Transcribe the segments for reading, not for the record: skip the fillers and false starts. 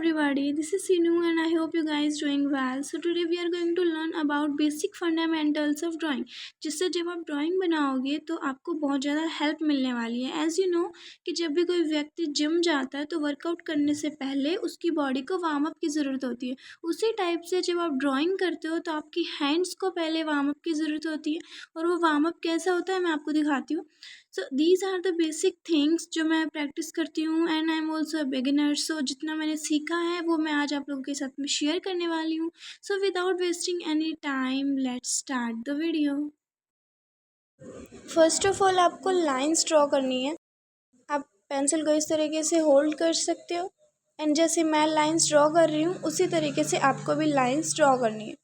everybody, this is Sinu and I hope you guys doing well. So today we are going to learn about basic fundamentals of drawing. जिससे जब आप drawing बनाओगे तो आपको बहुत ज़्यादा हेल्प मिलने वाली है. एज यू नो कि जब भी कोई व्यक्ति जिम जाता है तो वर्कआउट करने से पहले उसकी बॉडी को वार्म अप की ज़रूरत होती है. उसी टाइप से जब आप ड्राइंग करते हो तो आपकी हैंड्स को पहले वार्म अप की ज़रूरत होती है. और वो वार्म अप कैसा होता है मैं आपको दिखाती हूँ. So these are the basic things जो मैं प्रैक्टिस करती हूँ and I am also a beginner. So जितना मैंने सीखा है वो मैं आज आप लोगों के साथ में शेयर करने वाली हूँ. So without wasting any time let's start the video. First of all आपको लाइंस ड्रॉ करनी है. आप पेंसिल को इस तरीके से होल्ड कर सकते हो एंड जैसे मैं लाइंस ड्रॉ कर रही हूँ उसी तरीके से आपको भी लाइंस ड्रॉ करनी है.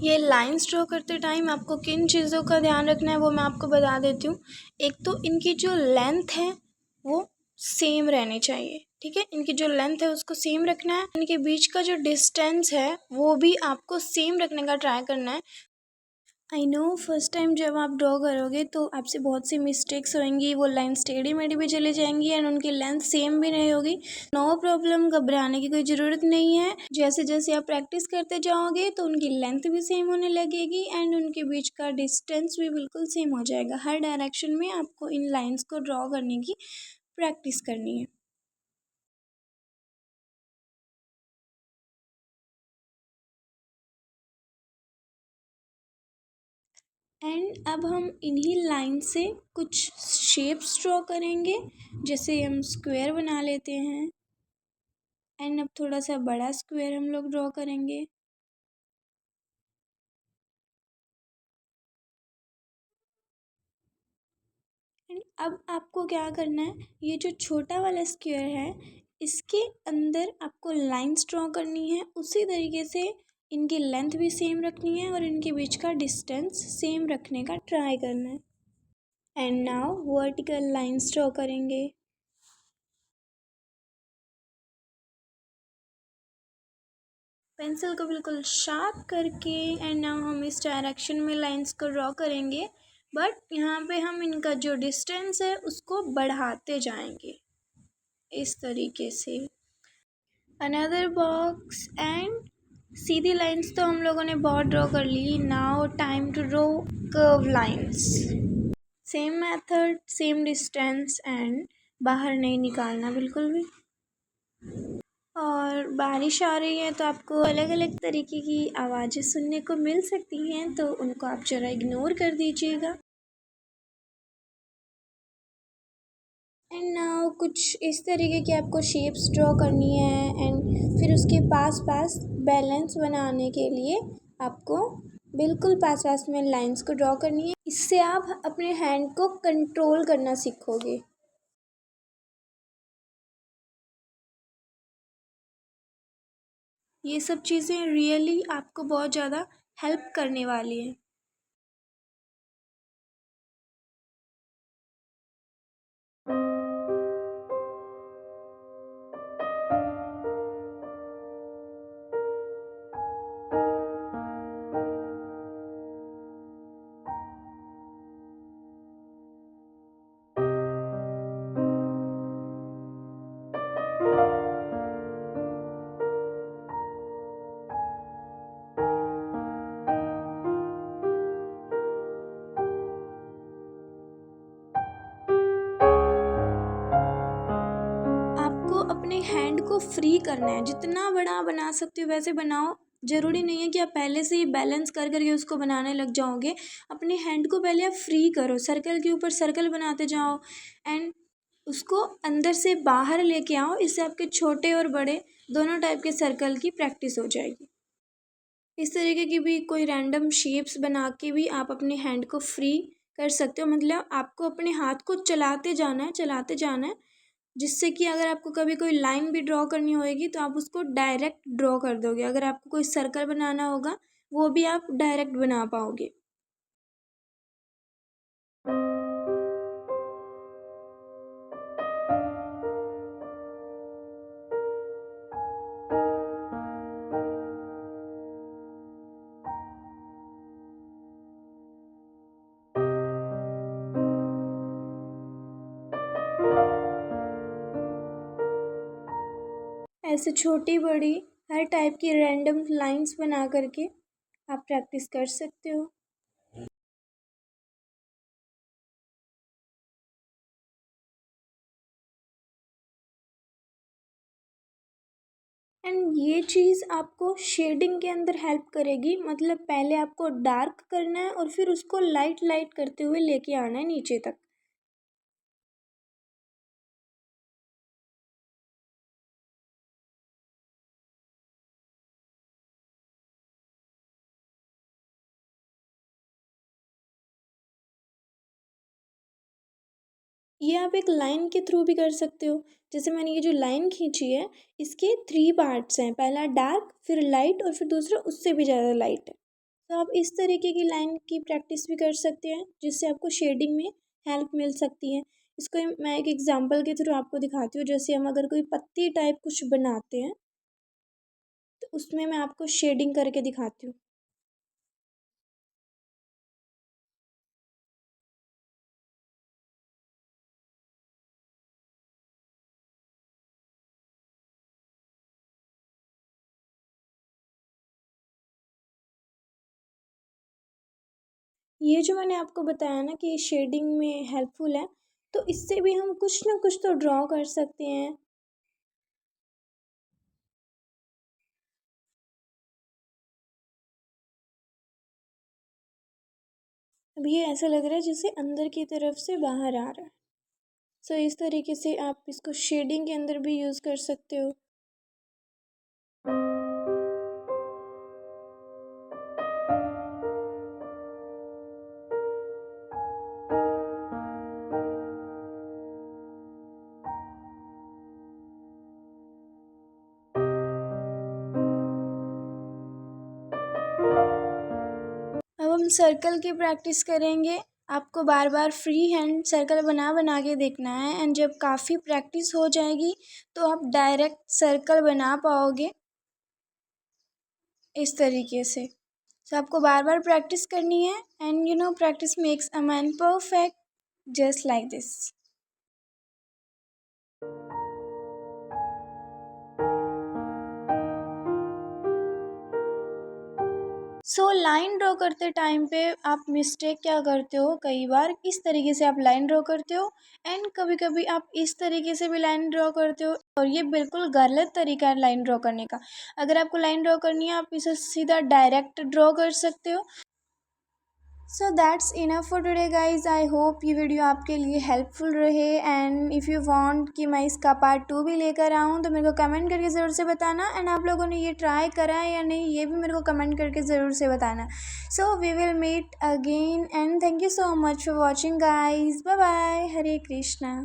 ये लाइंस ड्रॉ करते टाइम आपको किन चीज़ों का ध्यान रखना है वो मैं आपको बता देती हूँ. एक तो इनकी जो लेंथ है वो सेम रहनी चाहिए. ठीक है, इनकी जो लेंथ है उसको सेम रखना है. इनके बीच का जो डिस्टेंस है वो भी आपको सेम रखने का ट्राई करना है. आई नो फर्स्ट टाइम जब आप ड्रॉ करोगे तो आपसे बहुत सी मिस्टेक्स होंगी. वो लाइन्स टेढ़ी मेढ़ी भी चली जाएंगी एंड उनकी लेंथ सेम भी नहीं होगी. नो प्रॉब्लम, घबराने की कोई ज़रूरत नहीं है. जैसे जैसे आप प्रैक्टिस करते जाओगे तो उनकी लेंथ भी सेम होने लगेगी एंड उनके बीच का डिस्टेंस भी बिल्कुल सेम हो जाएगा. हर डायरेक्शन में आपको इन लाइन्स को ड्रॉ करने की प्रैक्टिस करनी है. एंड अब हम इन्हीं लाइन से कुछ शेप्स ड्रॉ करेंगे. जैसे हम स्क्वायर बना लेते हैं एंड अब थोड़ा सा बड़ा स्क्वायर हम लोग ड्रॉ करेंगे. एंड अब आपको क्या करना है, ये जो छोटा वाला स्क्वायर है इसके अंदर आपको लाइंस ड्रॉ करनी है. उसी तरीके से इनकी लेंथ भी सेम रखनी है और इनके बीच का डिस्टेंस सेम रखने का ट्राई करना है. And now vertical lines draw करेंगे. पेंसिल को बिल्कुल शार्प करके एंड नाउ हम इस डायरेक्शन में लाइंस को ड्रॉ करेंगे. बट यहाँ पे हम इनका जो डिस्टेंस है उसको बढ़ाते जाएंगे इस तरीके से. अनदर बॉक्स एंड सीधी लाइंस तो हम लोगों ने बहुत ड्रॉ कर ली. Now time to draw curve lines. Same method, same distance and बाहर नहीं निकालना बिल्कुल भी. और बारिश आ रही है तो आपको अलग अलग तरीके की आवाज़ें सुनने को मिल सकती हैं तो उनको आप ज़रा इग्नोर कर दीजिएगा. एंड नाउ कुछ इस तरीके की आपको शेप्स ड्रॉ करनी है एंड फिर उसके पास पास बैलेंस बनाने के लिए आपको बिल्कुल पास पास में लाइंस को ड्रॉ करनी है. इससे आप अपने हैंड को कंट्रोल करना सीखोगे. ये सब चीज़ें रियली आपको बहुत ज़्यादा हेल्प करने वाली हैं. आपको अपने हैंड को फ्री करना है. जितना बड़ा बना सकते हो वैसे बनाओ. ज़रूरी नहीं है कि आप पहले से ही बैलेंस कर करके उसको बनाने लग जाओगे. अपने हैंड को पहले आप फ्री करो. सर्कल के ऊपर सर्कल बनाते जाओ एंड उसको अंदर से बाहर लेके आओ. इससे आपके छोटे और बड़े दोनों टाइप के सर्कल की प्रैक्टिस हो जाएगी. इस तरीके की भी कोई रैंडम शेप्स बना के भी आप अपने हैंड को फ्री कर सकते हो. मतलब आपको अपने हाथ को चलाते जाना है, चलाते जाना है. जिससे कि अगर आपको कभी कोई लाइन भी ड्रॉ करनी होगी तो आप उसको डायरेक्ट ड्रॉ कर दोगे. अगर आपको कोई सर्कल बनाना होगा वो भी आप डायरेक्ट बना पाओगे. ऐसे छोटी बड़ी हर टाइप की रैंडम लाइंस बना करके आप प्रैक्टिस कर सकते हो। एंड ये चीज़ आपको शेडिंग के अंदर हेल्प करेगी, मतलब पहले आपको डार्क करना है और फिर उसको लाइट लाइट करते हुए लेके आना है नीचे तक। ये आप एक लाइन के थ्रू भी कर सकते हो। जैसे मैंने ये जो लाइन खींची है, इसके 3 पार्ट्स हैं, पहला डार्क, फिर लाइट और फिर दूसरा उससे भी ज़्यादा लाइट है। तो आप इस तरीके की लाइन की प्रैक्टिस भी कर सकते हैं, जिससे आपको शेडिंग में हेल्प मिल सकती है। इसको मैं एक एग्जांपल के थ्रू आपको दिखाती हूँ। जैसे हम अगर कोई पत्ती टाइप कुछ बनाते हैं, तो उसमें मैं आपको शेडिंग करके दिखाती हूँ। ये जो मैंने आपको बताया ना कि शेडिंग में हेल्पफुल है, तो इससे भी हम कुछ ना कुछ तो ड्रॉ कर सकते हैं। अब ये ऐसा लग रहा है जैसे अंदर की तरफ से बाहर आ रहा है। सो इस तरीके से आप इसको शेडिंग के अंदर भी यूज़ कर सकते हो। अब हम सर्कल की प्रैक्टिस करेंगे। आपको बार बार फ्री हैंड सर्कल बना बना के देखना है, एंड जब काफ़ी प्रैक्टिस हो जाएगी तो आप डायरेक्ट सर्कल बना पाओगे इस तरीके से। तो आपको बार बार प्रैक्टिस करनी है, and practice makes a man perfect, just like this. So line draw करते टाइम पे आप मिस्टेक क्या करते हो, कई बार इस तरीके से आप लाइन ड्रॉ करते हो, एंड कभी कभी आप इस तरीके से भी लाइन ड्रॉ करते हो, और ये बिल्कुल गलत तरीका है लाइन ड्रॉ करने का। अगर आपको लाइन ड्रॉ करनी है, आप इसे सीधा डायरेक्ट ड्रॉ कर सकते हो। So that's enough for today guys. I hope ये वीडियो आपके लिए हेल्पफुल रहे, एंड इफ़ यू वांट कि मैं इसका पार्ट 2 भी लेकर आऊँ तो मेरे को कमेंट करके ज़रूर से बताना। एंड आप लोगों ने ये ट्राई करा है या नहीं, ये भी मेरे को कमेंट करके ज़रूर से बताना। So we will meet again, and thank you so much for watching guys. Bye bye. Hare Krishna.